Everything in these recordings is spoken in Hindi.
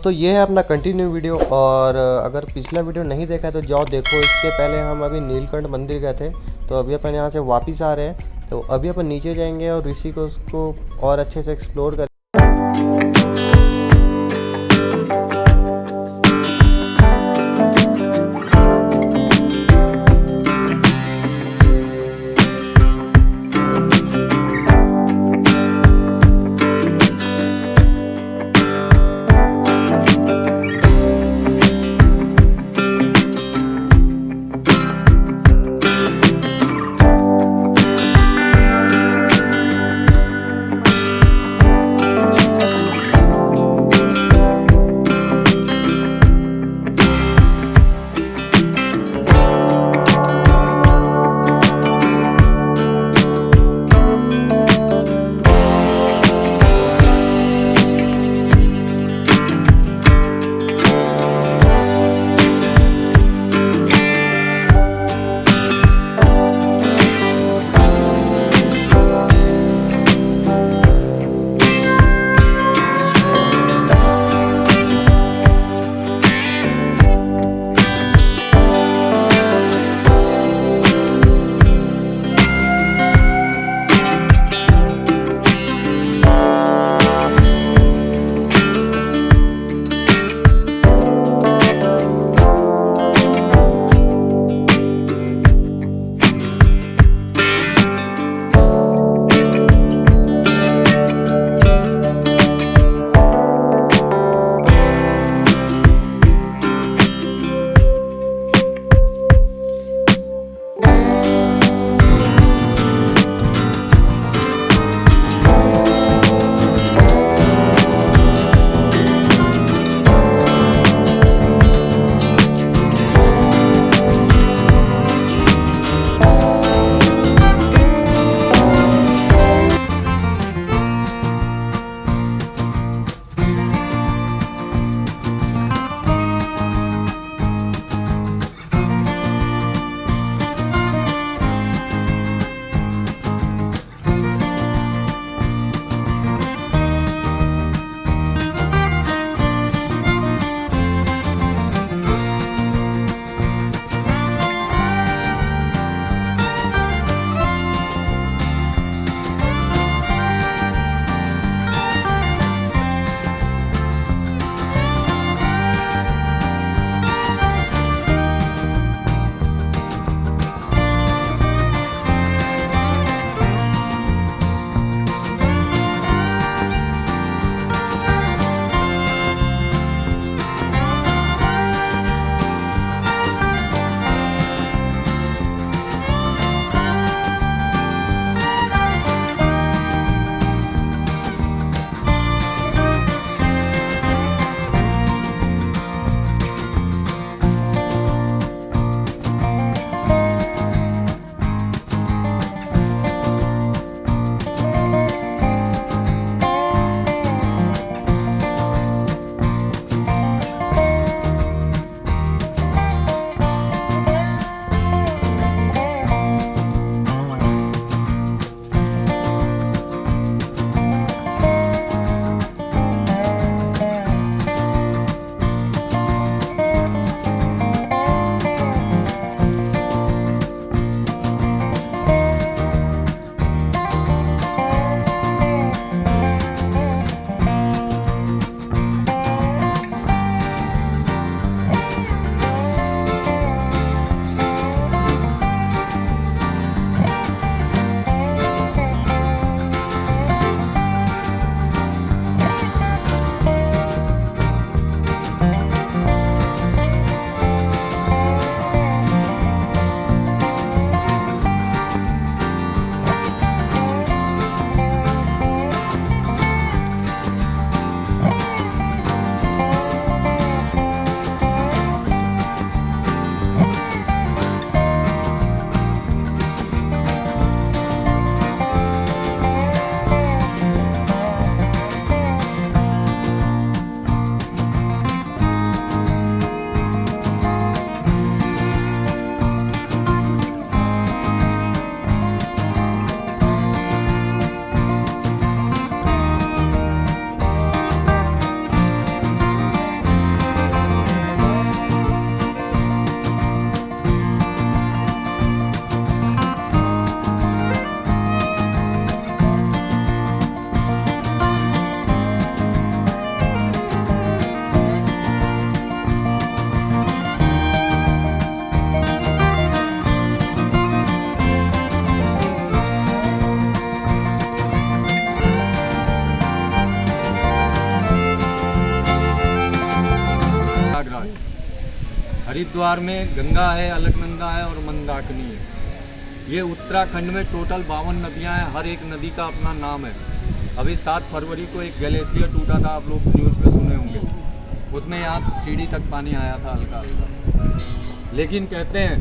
दोस्तों ये है अपना कंटिन्यू वीडियो। और अगर पिछला वीडियो नहीं देखा है तो जाओ देखो। इसके पहले हम अभी नीलकंठ मंदिर गए थे, तो अभी अपन यहाँ से वापस आ रहे हैं। तो अभी अपन नीचे जाएंगे और ऋषि को उसको और अच्छे से एक्सप्लोर करें। हरिद्वार में गंगा है, अलकनंदा है और मंदाकिनी है। ये उत्तराखंड में टोटल 52 नदियाँ हैं, हर एक नदी का अपना नाम है। अभी 7 फरवरी को एक ग्लेशियर टूटा था, आप लोग न्यूज़ पे सुने होंगे, उसमें यहाँ सीढ़ी तक पानी आया था हल्का हल्का। लेकिन कहते हैं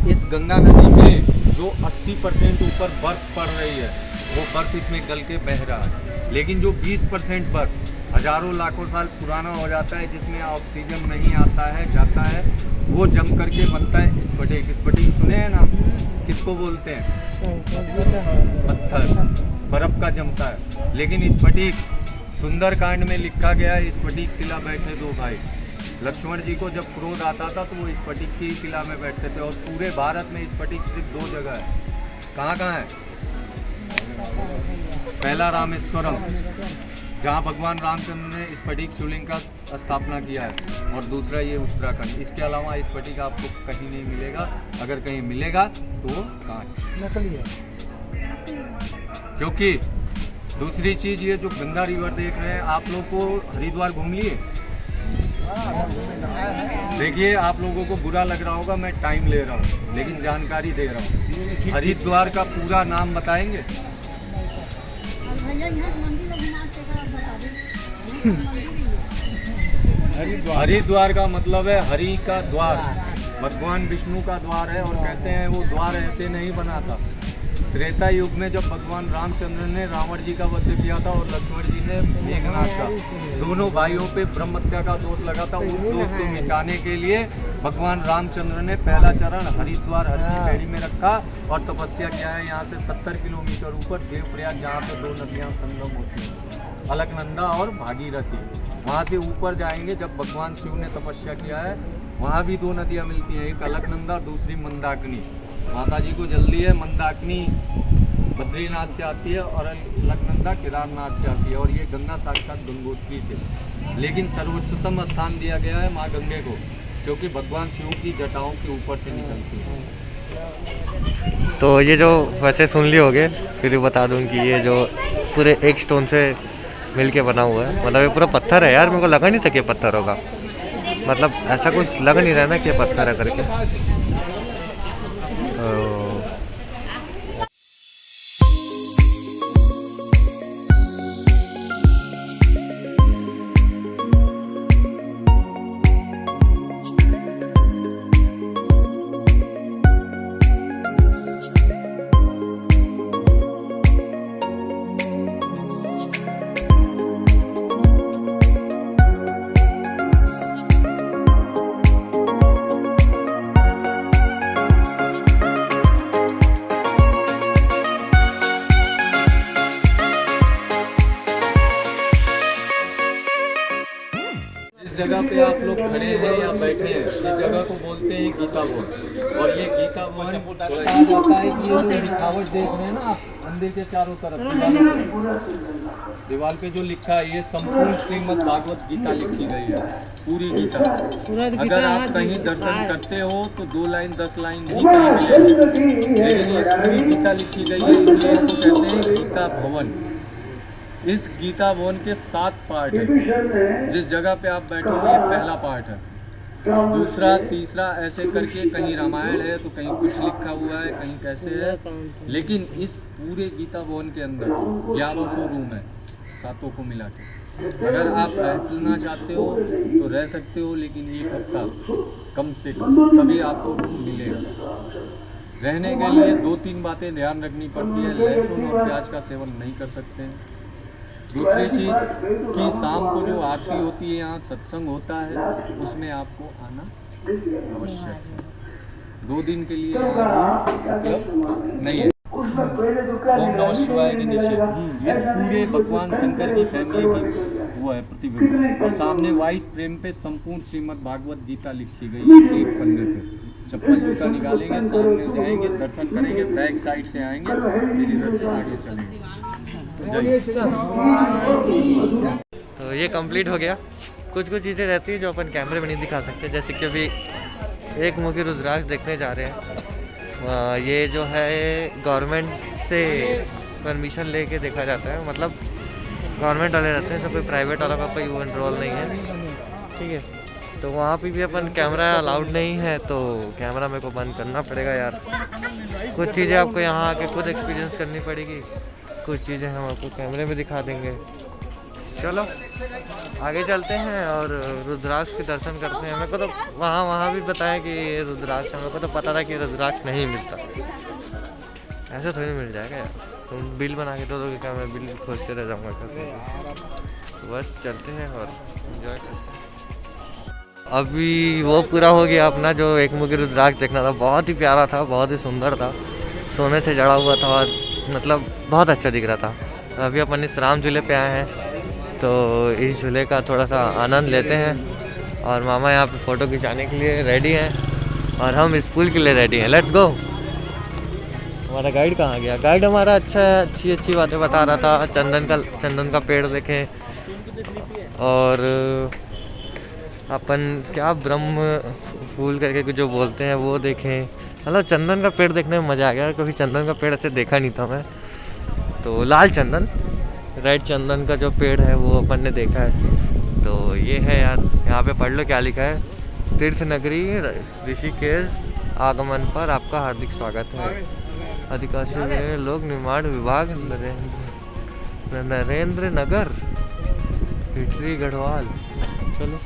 इस गंगा नदी में जो 80% ऊपर बर्फ़ पड़ रही है, वो बर्फ़ इसमें गल के बह रहा है। लेकिन जो 20% बर्फ़ हज़ारों लाखों साल पुराना हो जाता है, जिसमें ऑक्सीजन नहीं आता है, जाता है, वो जम करके बनता है स्फटिक। स्फटिक सुने हैं ना, किसको बोलते हैं? पत्थर, बर्फ़ का जमता है। लेकिन स्फटिक सुंदरकांड में लिखा गया है, स्फटिक शिला बैठे 2 भाई। लक्ष्मण जी को जब क्रोध आता था तो वो स्फटिक की शिला में बैठते थे। और पूरे भारत में स्फटिक सिर्फ 2 जगह है। कहाँ कहाँ है? पहला रामेश्वरम, जहाँ भगवान रामचंद्र ने स्फटिक शिवलिंग का स्थापना किया है, और दूसरा ये उत्तराखंड। इसके अलावा स्फटिक आपको कहीं नहीं मिलेगा। अगर कहीं मिलेगा तो वो कांच, नकली है। क्योंकि दूसरी चीज़, ये जो गंगा रिवर देख रहे हैं, आप लोग को हरिद्वार घूम लिए? देखिए, आप लोगों को बुरा लग रहा होगा, मैं टाइम ले रहा हूँ, लेकिन जानकारी दे रहा हूँ। हरिद्वार का पूरा नाम बताएंगे? हरिद्वार का मतलब है हरि का द्वार, भगवान विष्णु का द्वार है। और कहते हैं वो द्वार ऐसे नहीं बना था। त्रेता युग में जब भगवान रामचंद्र ने रावण जी का वध किया था और लक्ष्मण जी ने मेघनाथ का, दोनों भाइयों पे ब्रह्म हत्या का दोष लगा था। उस दोष को मिटाने के लिए भगवान रामचंद्र ने पहला चरण हरिद्वार हर की पैड़ी में रखा और तपस्या किया है। यहाँ से 70 किलोमीटर ऊपर देवप्रयाग, जहाँ पे 2 नदियाँ संगम होती हैं, अलकनंदा और भागीरथी। वहाँ से ऊपर जाएंगे, जब भगवान शिव ने तपस्या किया है, वहाँ भी 2 नदियाँ मिलती हैं, एक अलकनंदा, दूसरी मंदाकिनी। माता जी को जल्दी है, मंदाकिनी बद्रीनाथ से आती है और अलकनंदा केदारनाथ से आती है। और ये गंगा साक्षात गंगोत्री से। लेकिन सर्वोच्चतम स्थान दिया गया है माँ गंगे को, क्योंकि भगवान शिव की जटाओं के ऊपर से निकलती है। तो ये जो वैसे सुन लिए होगे, फिर भी बता दूं कि ये जो पूरे एक स्टोन से मिल के बना हुआ है, मतलब ये पूरा पत्थर है यार। मेरे को लगा नहीं था कि पत्थर होगा, मतलब ऐसा कुछ लग नहीं रहा ना कि पत्थर है करके। जगह पे आप लोग खड़े हैं या बैठे हैं, इस जगह को बोलते हैं गीता भवन। और ये गीता भवन कहा जाता है कि ये जो लिखावट देख रहे हैं ना आप, मंदिर के चारों तरफ दीवार पे जो लिखा है, ये संपूर्ण श्रीमद् भागवत गीता लिखी गई है, पूरी गीता। अगर आप कहीं दर्शन करते हो तो 2 लाइन 10 लाइन ही कहीं मिलेगी, लेकिन ये पूरी गीता लिखी गई है, इसलिए इसको कहते हैं गीता भवन। इस गीता भवन के 7 पार्ट हैं। जिस जगह पे आप बैठोगे ये पहला पार्ट है, दूसरा, तीसरा, ऐसे करके कहीं रामायण है तो कहीं कुछ लिखा हुआ है, कहीं कैसे है। लेकिन इस पूरे गीता भवन के अंदर 1100 रूम है, 7 को मिला के। अगर आप रहना चाहते हो तो रह सकते हो, लेकिन 1 हफ्ता कम से कम, तभी आपको रूम मिलेगा। रहने के लिए 2-3 बातें ध्यान रखनी पड़ती है। लहसुन और प्याज का सेवन नहीं कर सकते हैं। दूसरी चीज़ कि शाम को जो आरती होती है, यहाँ सत्संग होता है, उसमें आपको आना आवश्यक है। 2 दिन के लिए मतलब नहीं है। ओम नमः शिवाय के नीचे ये पूरे भगवान शंकर की फैमिली की वो है प्रतिबिंब। और सामने व्हाइट फ्रेम पे संपूर्ण श्रीमद् भागवत गीता लिखी गई है, एक पन्ने पे। चप्पल जूता निकालेंगे, सामने जाएंगे, दर्शन करेंगे, बैक साइड से आएंगे, फिर इधर से आगे चलेंगे। तो ये कंप्लीट हो गया। कुछ चीज़ें रहती हैं जो अपन कैमरे में नहीं दिखा सकते, जैसे कि अभी एक मुखी रुद्राक्ष देखने जा रहे हैं। ये जो है गवर्नमेंट से परमिशन लेके देखा जाता है, मतलब गवर्नमेंट वाले रहते हैं, तो कोई प्राइवेट वाला का कोई वो रोल नहीं है, ठीक है। तो वहाँ पे भी अपन कैमरा अलाउड नहीं है, तो कैमरा मेरे को बंद करना पड़ेगा यार। कुछ चीज़ें आपको यहाँ आके खुद एक्सपीरियंस करनी पड़ेगी, कुछ चीज़ें हम आपको कैमरे में दिखा देंगे। चलो आगे चलते हैं और रुद्राक्ष के दर्शन करते हैं। मेरे को तो वहाँ भी बताया कि ये रुद्राक्ष है, मेरे को तो पता था कि रुद्राक्ष नहीं मिलता, ऐसे थोड़ी मिल जाएगा यार। तुम बिल बना के दो दोगे क्या? मैं बिल खोजते रह जाऊँगा तो बस चलते हैं और एंजॉय करते हैं। अभी वो पूरा हो गया अपना जो एक मुखी रुद्राक्ष देखना था, बहुत ही प्यारा था, बहुत ही सुंदर था, सोने से जड़ा हुआ था और मतलब बहुत अच्छा दिख रहा था। अभी अपन इस राम झूले पे आए हैं, तो इस झूले का थोड़ा सा आनंद लेते हैं। और मामा यहाँ पे फ़ोटो खिंचाने के लिए रेडी हैं और हम स्कूल के लिए रेडी हैं। Let's go. हमारा गाइड कहाँ गया? गाइड हमारा अच्छी बातें बता रहा था। चंदन का पेड़ देखें और अपन क्या ब्रह्म फूल करके जो बोलते हैं वो देखें। मतलब चंदन का पेड़ देखने में मज़ा आ गया, क्योंकि चंदन का पेड़ ऐसे देखा नहीं था मैं। तो लाल चंदन, रेड चंदन का जो पेड़ है वो अपन ने देखा है। तो ये है यार, यहाँ पे पढ़ लो क्या लिखा है। तीर्थ नगरी ऋषिकेश आगमन पर आपका हार्दिक स्वागत है। अधिकांश लोक निर्माण विभाग नरेंद्र नगर, हिटरी गढ़वाल। चलो